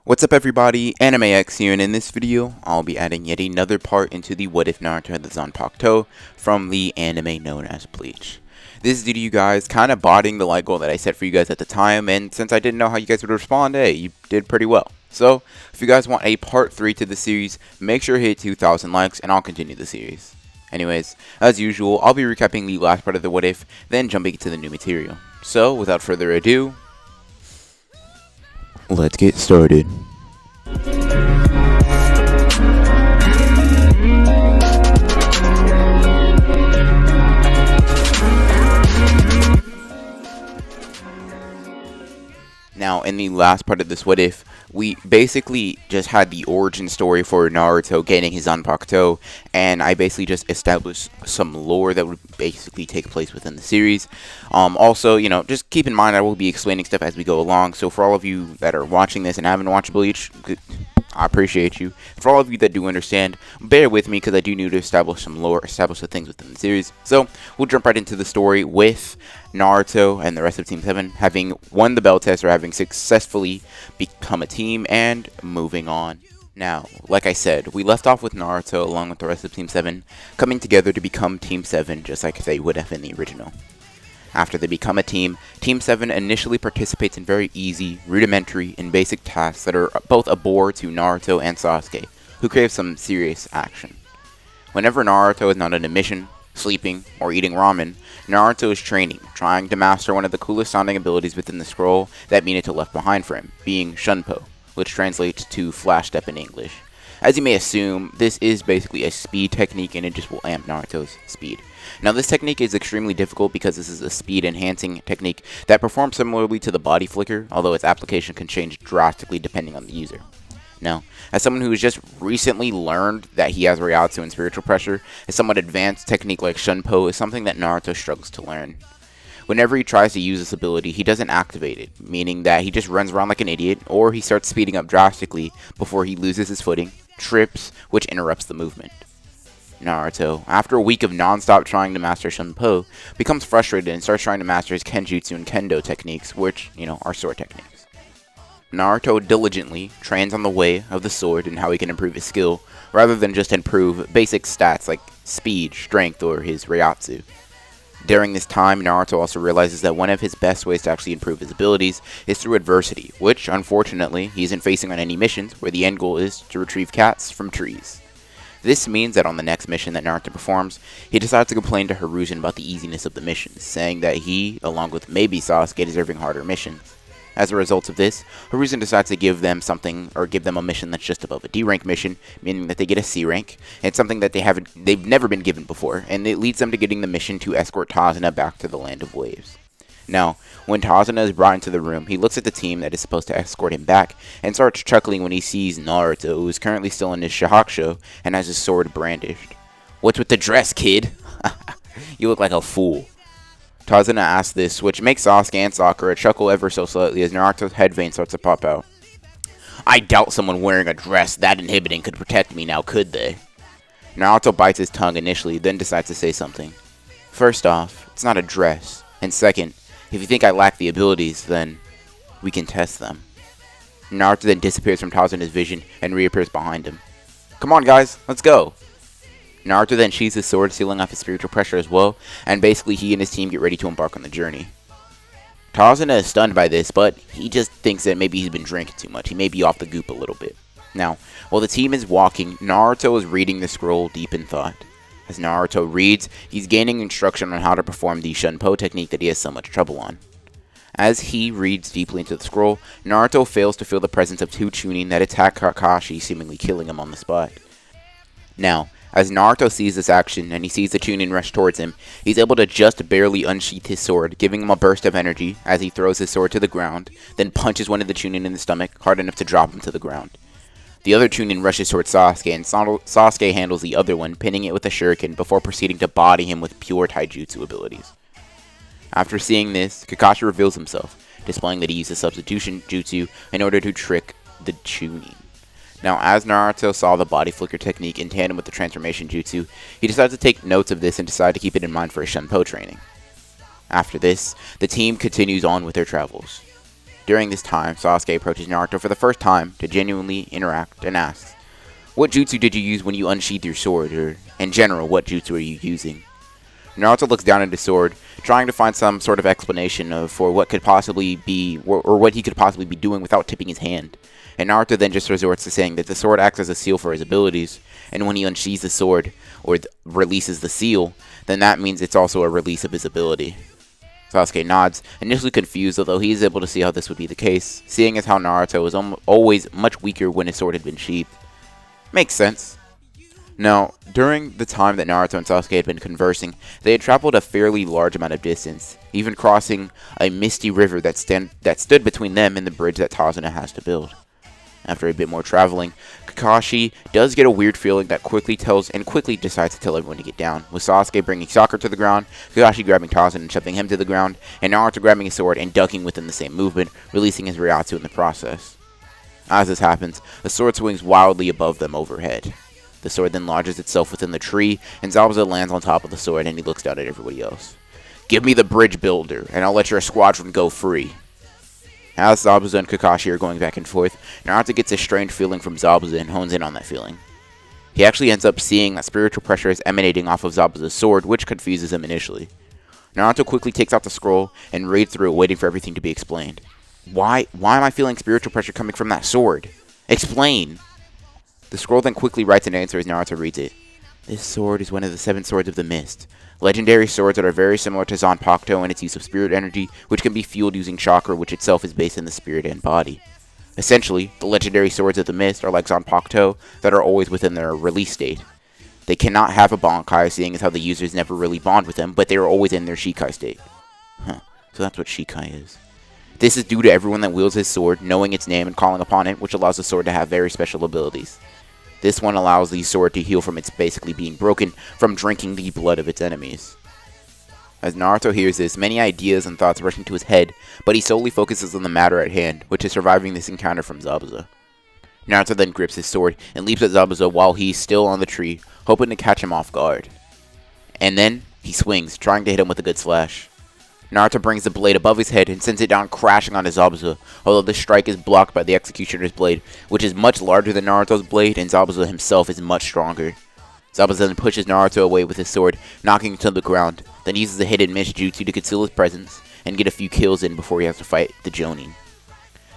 What's up everybody, AnimeX here, and in this video, I'll be adding yet another part into the What If Naruto had the Zanpakuto from the anime known as Bleach. This is due to you guys kind of bodying the like goal that I set for you guys at the time, and since I didn't know how you guys would respond, hey, you did pretty well. So, if you guys want a part 3 to the series, make sure to hit 2,000 likes and I'll continue the series. Anyways, as usual, I'll be recapping the last part of the What If, then jumping to the new material. So, without further ado, let's get started. Now, in the last part of this What If, we basically just had the origin story for Naruto gaining his Zanpakuto, and I basically just established some lore that would basically take place within the series. Also, just keep in mind I will be explaining stuff as we go along, so for all of you that are watching this and haven't watched Bleach, I appreciate you. For all of you that do understand, bear with me because I do need to establish some lore, establish the things within the series. So, we'll jump right into the story with Naruto and the rest of Team 7 having won the bell test or having successfully become a team and moving on. Now, like I said, we left off with Naruto along with the rest of Team 7 coming together to become Team 7 just like they would have in the original. After they become a team, Team 7 initially participates in very easy, rudimentary, and basic tasks that are both a bore to Naruto and Sasuke, who crave some serious action. Whenever Naruto is not on a mission, sleeping, or eating ramen, Naruto is training, trying to master one of the coolest sounding abilities within the scroll that Minato left behind for him, being Shunpo, which translates to Flash Step in English. As you may assume, this is basically a speed technique and it just will amp Naruto's speed. Now this technique is extremely difficult because this is a speed enhancing technique that performs similarly to the body flicker, although its application can change drastically depending on the user. Now, as someone who has just recently learned that he has Ryatsu and spiritual pressure, a somewhat advanced technique like Shunpo is something that Naruto struggles to learn. Whenever he tries to use this ability, he doesn't activate it, meaning that he just runs around like an idiot, or he starts speeding up drastically before he loses his footing, trips, which interrupts the movement. Naruto, after a week of non-stop trying to master Shunpo, becomes frustrated and starts trying to master his Kenjutsu and Kendo techniques, which, are sword techniques. Naruto diligently trains on the way of the sword and how he can improve his skill, rather than just improve basic stats like speed, strength, or his Ryatsu. During this time, Naruto also realizes that one of his best ways to actually improve his abilities is through adversity, which, unfortunately, he isn't facing on any missions where the end goal is to retrieve cats from trees. This means that on the next mission that Naruto performs, he decides to complain to Hiruzen about the easiness of the missions, saying that he, along with maybe Sasuke, deserving harder missions. As a result of this, Hiruzen decides to give them a mission that's just above a D rank mission, meaning that they get a C rank, and something that they've never been given before, and it leads them to getting the mission to escort Tazuna back to the Land of Waves. Now, when Tazuna is brought into the room, he looks at the team that is supposed to escort him back, and starts chuckling when he sees Naruto, who is currently still in his shahakusho, and has his sword brandished. "What's with the dress, kid? You look like a fool." Tazuna asks this, which makes Sasuke and Sakura chuckle ever so slightly as Naruto's head vein starts to pop out. "I doubt someone wearing a dress that inhibiting could protect me now, could they?" Naruto bites his tongue initially, then decides to say something. "First off, it's not a dress, and second, if you think I lack the abilities, then we can test them." Naruto then disappears from Tazuna's vision and reappears behind him. "Come on guys, let's go." Naruto then sheathes his sword, sealing off his spiritual pressure as well, and basically he and his team get ready to embark on the journey. Tazuna is stunned by this, but he just thinks that maybe he's been drinking too much. He may be off the goop a little bit. Now, while the team is walking, Naruto is reading the scroll deep in thought. As Naruto reads, he's gaining instruction on how to perform the Shunpo technique that he has so much trouble on. As he reads deeply into the scroll, Naruto fails to feel the presence of two Chunin that attack Kakashi, seemingly killing him on the spot. Now, as Naruto sees this action and he sees the Chunin rush towards him, he's able to just barely unsheath his sword, giving him a burst of energy as he throws his sword to the ground, then punches one of the Chunin in the stomach hard enough to drop him to the ground. The other Chunin rushes towards Sasuke, and Sasuke handles the other one, pinning it with a shuriken before proceeding to body him with pure taijutsu abilities. After seeing this, Kakashi reveals himself, displaying that he uses substitution jutsu in order to trick the Chunin. Now, as Naruto saw the body flicker technique in tandem with the transformation jutsu, he decided to take notes of this and decided to keep it in mind for his Shunpo training. After this, the team continues on with their travels. During this time, Sasuke approaches Naruto for the first time to genuinely interact and asks, "What jutsu did you use when you unsheathed your sword, or in general, what jutsu are you using?" Naruto looks down at his sword, trying to find some sort of explanation for what could possibly be, or what he could possibly be doing without tipping his hand. And Naruto then just resorts to saying that the sword acts as a seal for his abilities, and when he unsheathes the sword, or releases the seal, then that means it's also a release of his ability. Sasuke nods, initially confused, although he is able to see how this would be the case, seeing as how Naruto was always much weaker when his sword had been sheathed. Makes sense. Now, during the time that Naruto and Sasuke had been conversing, they had traveled a fairly large amount of distance, even crossing a misty river that stood between them and the bridge that Tazuna has to build. After a bit more traveling, Kakashi does get a weird feeling that quickly decides to tell everyone to get down, with Sasuke bringing Sakura to the ground, Kakashi grabbing Tazuna and shoving him to the ground, and Naruto grabbing his sword and ducking within the same movement, releasing his Ryatsu in the process. As this happens, the sword swings wildly above them overhead. The sword then lodges itself within the tree, and Zabuza lands on top of the sword, and he looks down at everybody else. "Give me the bridge builder, and I'll let your squadron go free." As Zabuza and Kakashi are going back and forth, Naruto gets a strange feeling from Zabuza and hones in on that feeling. He actually ends up seeing that spiritual pressure is emanating off of Zabuza's sword, which confuses him initially. Naruto quickly takes out the scroll and reads through it, waiting for everything to be explained. Why am I feeling spiritual pressure coming from that sword? Explain! The scroll then quickly writes an answer as Naruto reads it. "This sword is one of the 7 swords of the mist. Legendary swords that are very similar to Zanpakuto in its use of spirit energy, which can be fueled using chakra, which itself is based in the spirit and body. Essentially, the legendary swords of the mist are like Zanpakuto that are always within their release state. They cannot have a Bankai, seeing as how the users never really bond with them, but they are always in their Shikai state." So that's what Shikai is. This is due to everyone that wields his sword knowing its name and calling upon it, which allows the sword to have very special abilities. This one allows the sword to heal from its basically being broken from drinking the blood of its enemies. As Naruto hears this, many ideas and thoughts rush into his head, but he solely focuses on the matter at hand, which is surviving this encounter from Zabuza. Naruto then grips his sword and leaps at Zabuza while he's still on the tree, hoping to catch him off guard. And then, he swings, trying to hit him with a good slash. Naruto brings the blade above his head and sends it down crashing onto Zabuza, although the strike is blocked by the Executioner's blade, which is much larger than Naruto's blade, and Zabuza himself is much stronger. Zabuza then pushes Naruto away with his sword, knocking him to the ground, then uses a hidden mist jutsu to conceal his presence and get a few kills in before he has to fight the Jonin.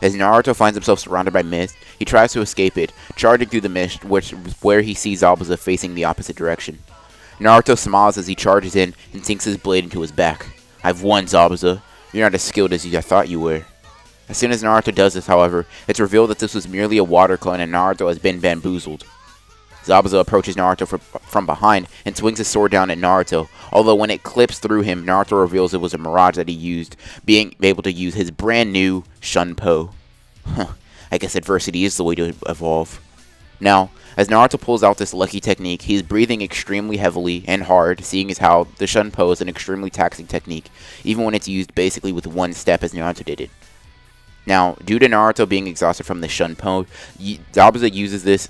As Naruto finds himself surrounded by mist, he tries to escape it, charging through the mist, where he sees Zabuza facing the opposite direction. Naruto smiles as he charges in and sinks his blade into his back. "I've won, Zabuza. You're not as skilled as I thought you were." As soon as Naruto does this, however, it's revealed that this was merely a water clone and Naruto has been bamboozled. Zabuza approaches Naruto from behind and swings his sword down at Naruto, although when it clips through him, Naruto reveals it was a mirage that he used, being able to use his brand new Shunpo. I guess adversity is the way to evolve. Now, as Naruto pulls out this lucky technique, he is breathing extremely heavily and hard, seeing as how the Shunpo is an extremely taxing technique, even when it's used basically with one step as Naruto did it. Now, due to Naruto being exhausted from the Shunpo, Zabuza uses this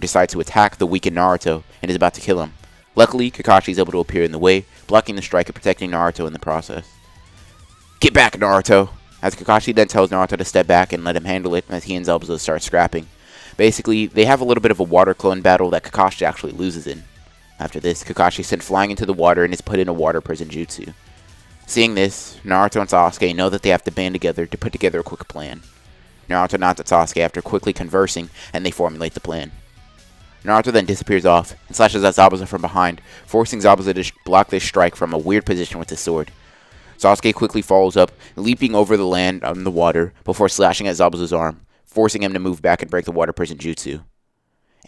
decides to attack the weakened Naruto and is about to kill him. Luckily, Kakashi is able to appear in the way, blocking the strike and protecting Naruto in the process. "Get back, Naruto!" As Kakashi then tells Naruto to step back and let him handle it as he and Zabuza start scrapping. Basically, they have a little bit of a water clone battle that Kakashi actually loses in. After this, Kakashi is sent flying into the water and is put in a water prison jutsu. Seeing this, Naruto and Sasuke know that they have to band together to put together a quick plan. Naruto nods at Sasuke after quickly conversing, and they formulate the plan. Naruto then disappears off and slashes at Zabuza from behind, forcing Zabuza to block this strike from a weird position with his sword. Sasuke quickly follows up, leaping over the land on the water before slashing at Zabuza's arm, forcing him to move back and break the water prison jutsu.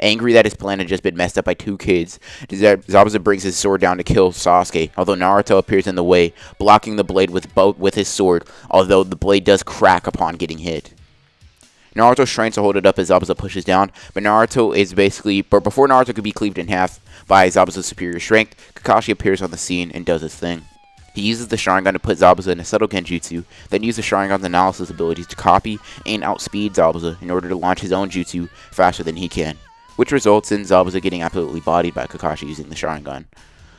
Angry that his plan had just been messed up by 2 kids, Zabuza brings his sword down to kill Sasuke, although Naruto appears in the way, blocking the blade with his sword, although the blade does crack upon getting hit. Naruto strains to hold it up as Zabuza pushes down, but before Naruto could be cleaved in half by Zabuza's superior strength, Kakashi appears on the scene and does his thing. He uses the Sharingan to put Zabuza in a subtle genjutsu, then uses Sharingan's analysis abilities to copy and outspeed Zabuza in order to launch his own jutsu faster than he can, which results in Zabuza getting absolutely bodied by Kakashi using the Sharingan.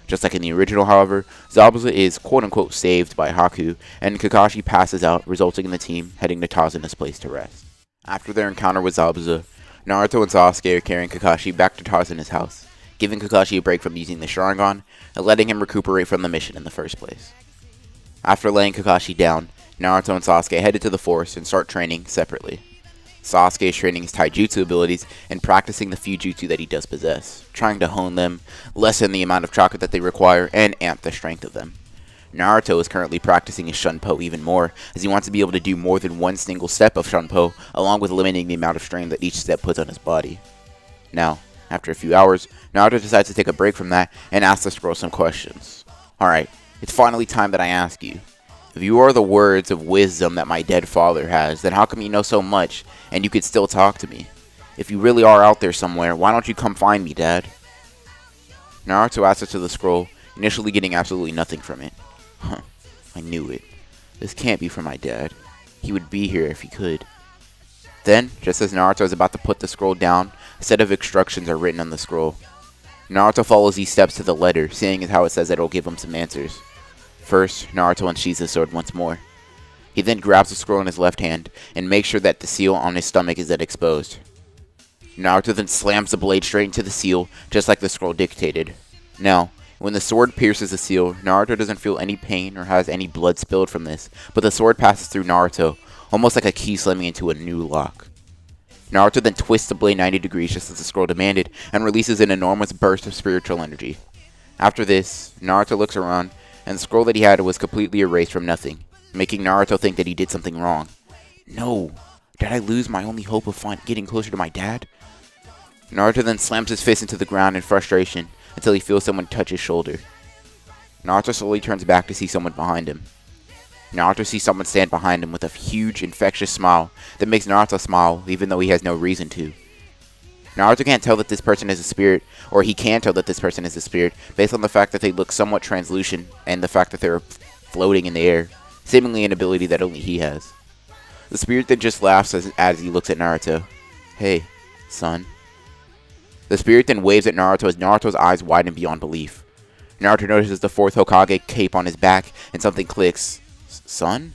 Just like in the original, however, Zabuza is quote-unquote saved by Haku, and Kakashi passes out, resulting in the team heading to Tazuna's place to rest. After their encounter with Zabuza, Naruto and Sasuke are carrying Kakashi back to Tazuna's house, giving Kakashi a break from using the Sharingan, and letting him recuperate from the mission in the first place. After laying Kakashi down, Naruto and Sasuke headed to the forest and start training separately. Sasuke is training his taijutsu abilities and practicing the few jutsu that he does possess, trying to hone them, lessen the amount of chakra that they require, and amp the strength of them. Naruto is currently practicing his Shunpo even more, as he wants to be able to do more than one single step of Shunpo, along with limiting the amount of strain that each step puts on his body. Now, after a few hours, Naruto decides to take a break from that and asks the scroll some questions. Alright, it's finally time that I ask you. If you are the words of wisdom that my dead father has, then how come you know so much, and you could still talk to me? If you really are out there somewhere, why don't you come find me, Dad? Naruto asks it to the scroll, initially getting absolutely nothing from it. Huh, I knew it. This can't be from my dad. He would be here if he could. Then, just as Naruto is about to put the scroll down, a set of instructions are written on the scroll. Naruto follows these steps to the letter, seeing as how it says that it will give him some answers. First, Naruto unsheathes his sword once more. He then grabs the scroll in his left hand and makes sure that the seal on his stomach is exposed. Naruto then slams the blade straight into the seal, just like the scroll dictated. Now, when the sword pierces the seal, Naruto doesn't feel any pain or has any blood spilled from this, but the sword passes through Naruto, almost like a key slamming into a new lock. Naruto then twists the blade 90 degrees just as the scroll demanded, and releases an enormous burst of spiritual energy. After this, Naruto looks around, and the scroll that he had was completely erased from nothing, making Naruto think that he did something wrong. No! Did I lose my only hope of getting closer to my dad? Naruto then slams his fist into the ground in frustration until he feels someone touch his shoulder. Naruto slowly turns back to see someone behind him. Naruto sees someone stand behind him with a huge, infectious smile that makes Naruto smile even though he has no reason to. Naruto can't tell that this person is a spirit, or he can tell that this person is a spirit, based on the fact that they look somewhat translucent and the fact that they're floating in the air, seemingly an ability that only he has. The spirit then just laughs as he looks at Naruto. Hey, son. The spirit then waves at Naruto as Naruto's eyes widen beyond belief. Naruto notices the fourth Hokage cape on his back, and something clicks. Son?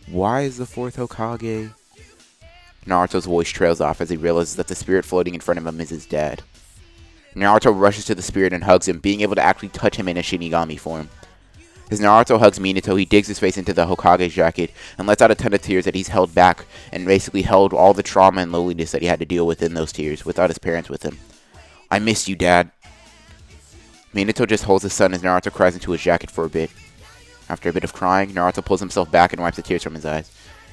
Why is the fourth Hokage... Naruto's voice trails off as he realizes that the spirit floating in front of him is his dad. Naruto rushes to the spirit and hugs him, being able to actually touch him in a Shinigami form. As Naruto hugs Minato, he digs his face into the Hokage's jacket and lets out a ton of tears that he's held back, and basically held all the trauma and loneliness that he had to deal with in those tears without his parents with him. I miss you, Dad. Minato just holds his son as Naruto cries into his jacket for a bit. After a bit of crying, Naruto pulls himself back and wipes the tears from his eyes.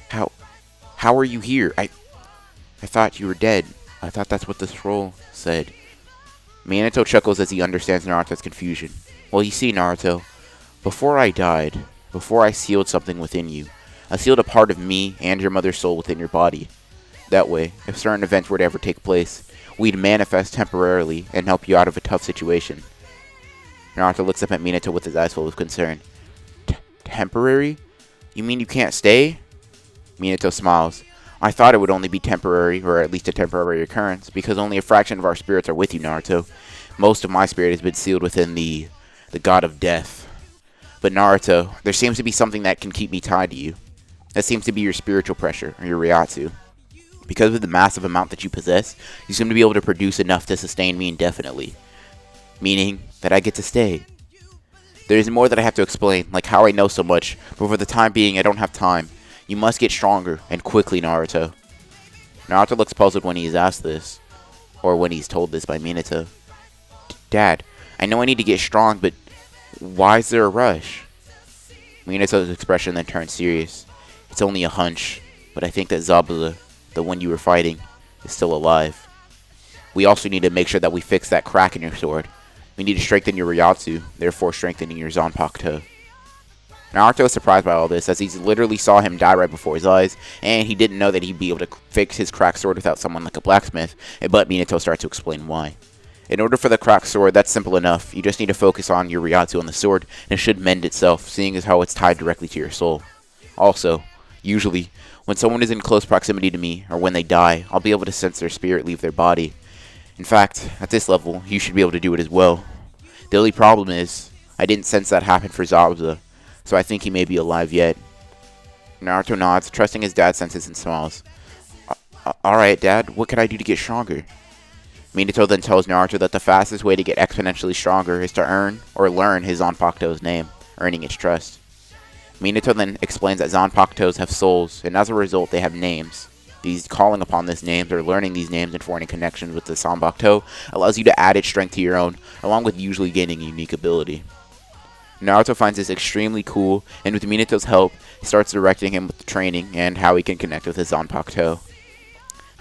How are you here? I thought you were dead. I thought that's what the scroll said. Minato chuckles as he understands Naruto's confusion. Well, you see, Naruto, before I died, before I sealed something within you, I sealed a part of me and your mother's soul within your body. That way, if certain events were to ever take place, we'd manifest temporarily and help you out of a tough situation. Naruto looks up at Minato with his eyes full of concern. Temporary? You mean you can't stay? Minato smiles. I thought it would only be temporary, or at least a temporary occurrence, because only a fraction of our spirits are with you, Naruto. Most of my spirit has been sealed within the god of death. But Naruto, there seems to be something that can keep me tied to you. That seems to be your spiritual pressure, or your Ryatsu. Because of the massive amount that you possess, you seem to be able to produce enough to sustain me indefinitely. Meaning that I get to stay. There is more that I have to explain, like how I know so much, but for the time being, I don't have time. You must get stronger, and quickly, Naruto. Naruto looks puzzled when he is asked this, or when he's told this by Minato. Dad, I know I need to get strong, but why is there a rush? Minato's expression then turns serious. It's only a hunch, but I think that Zabuza, the one you were fighting, is still alive. We also need to make sure that we fix that crack in your sword. We need to strengthen your Ryatsu, therefore strengthening your Zanpakuto. Naruto is surprised by all this, as he literally saw him die right before his eyes, and he didn't know that he'd be able to fix his cracked sword without someone like a blacksmith, but Minato starts to explain why. In order for the cracked sword, that's simple enough. You just need to focus on your Ryatsu on the sword, and it should mend itself, seeing as how it's tied directly to your soul. Also, usually, when someone is in close proximity to me, or when they die, I'll be able to sense their spirit leave their body. In fact, at this level, you should be able to do it as well. The only problem is, I didn't sense that happen for Zabuza, so I think he may be alive yet. Naruto nods, trusting his dad's senses and smiles. Alright, Dad, what can I do to get stronger? Minato then tells Naruto that the fastest way to get exponentially stronger is to earn or learn his Zanpakuto's name, earning its trust. Minato then explains that Zanpakutos have souls, and as a result they have names. These calling upon these names or learning these names and forming connections with the Zanpakuto allows you to add its strength to your own, along with usually gaining a unique ability. Naruto finds this extremely cool, and with Minato's help, he starts directing him with the training and how he can connect with his Zanpakuto.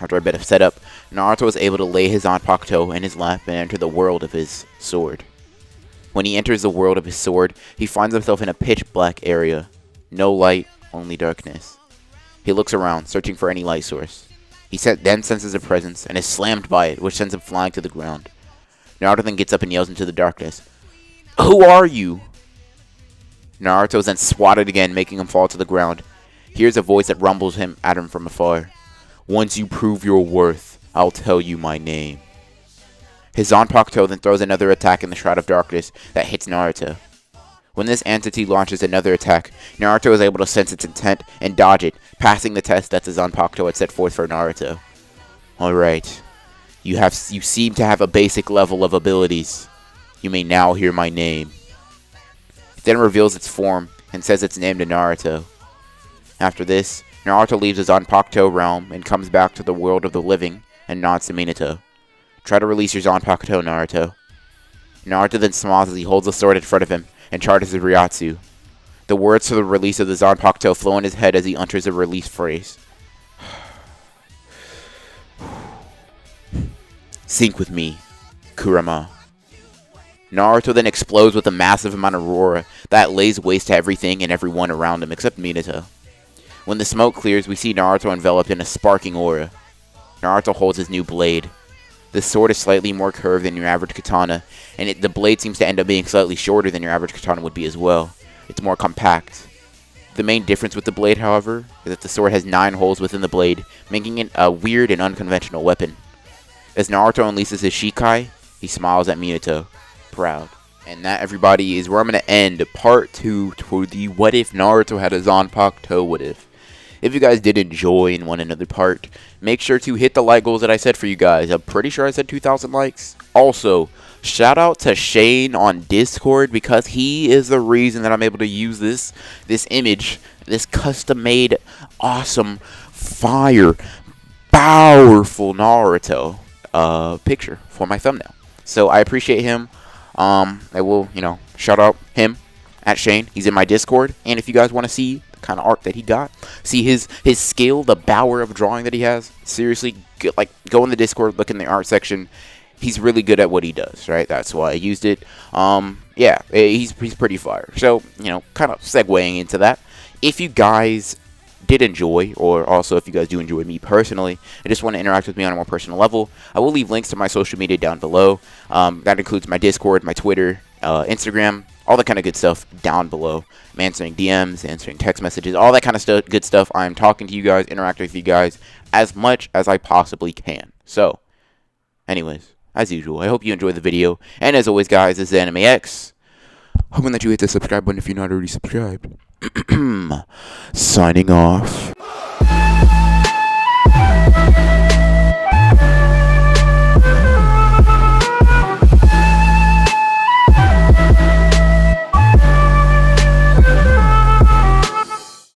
After a bit of setup, Naruto is able to lay his Zanpakuto in his lap and enter the world of his sword. When he enters the world of his sword, he finds himself in a pitch-black area. No light, only darkness. He looks around, searching for any light source. He then senses a presence and is slammed by it, which sends him flying to the ground. Naruto then gets up and yells into the darkness, "Who are you?" Naruto is then swatted again, making him fall to the ground. He hears a voice that rumbles at him from afar. "Once you prove your worth, I'll tell you my name." His Zanpakuto then throws another attack in the Shroud of Darkness that hits Naruto. When this entity launches another attack, Naruto is able to sense its intent and dodge it, passing the test that the Zanpakuto had set forth for Naruto. Alright, you seem to have a basic level of abilities. You may now hear my name. It then reveals its form and says its name to Naruto. After this, Naruto leaves his Zanpakuto realm and comes back to the world of the living and nods to Minato. Try to release your Zanpakuto, Naruto. Naruto then smiles as he holds the sword in front of him and charges his Ryatsu. The words for the release of the Zanpakuto flow in his head as he utters a release phrase. Sync with me, Kurama. Naruto then explodes with a massive amount of aura that lays waste to everything and everyone around him except Minato. When the smoke clears, we see Naruto enveloped in a sparking aura. Naruto holds his new blade. The sword is slightly more curved than your average katana, and the blade seems to end up being slightly shorter than your average katana would be as well. It's more compact. The main difference with the blade, however, is that the sword has 9 holes within the blade, making it a weird and unconventional weapon. As Naruto unleashes his Shikai, he smiles at Minato, proud. And that, everybody, is where I'm going to end part 2 to the What If Naruto Had a Zanpakuto What If. If you guys did enjoy and want another part, make sure to hit the like goals that I set for you guys. I'm pretty sure I said 2,000 likes. Also, shout out to Shane on Discord because he is the reason that I'm able to use this image, this custom-made, awesome, fire, powerful Naruto picture for my thumbnail. So I appreciate him. I will, shout out him at Shane. He's in my Discord. And if you guys want to see kind of art that he got, see his skill, the power of drawing that he has, seriously, go in the Discord, look in the art section. He's really good at what he does, right? That's why I used it. Yeah, he's pretty fire. So, kind of segueing into that, if you guys did enjoy, or also if you guys do enjoy me personally and just want to interact with me on a more personal level, I will leave links to my social media down below. That includes my Discord, my Twitter, Instagram, all that kind of good stuff down below. I'm answering DMs, answering text messages, all that kind of good stuff. I'm talking to you guys, interacting with you guys as much as I possibly can. So, anyways, as usual, I hope you enjoyed the video. And as always, guys, this is Anime X. Hoping that you hit the subscribe button if you're not already subscribed. Signing off.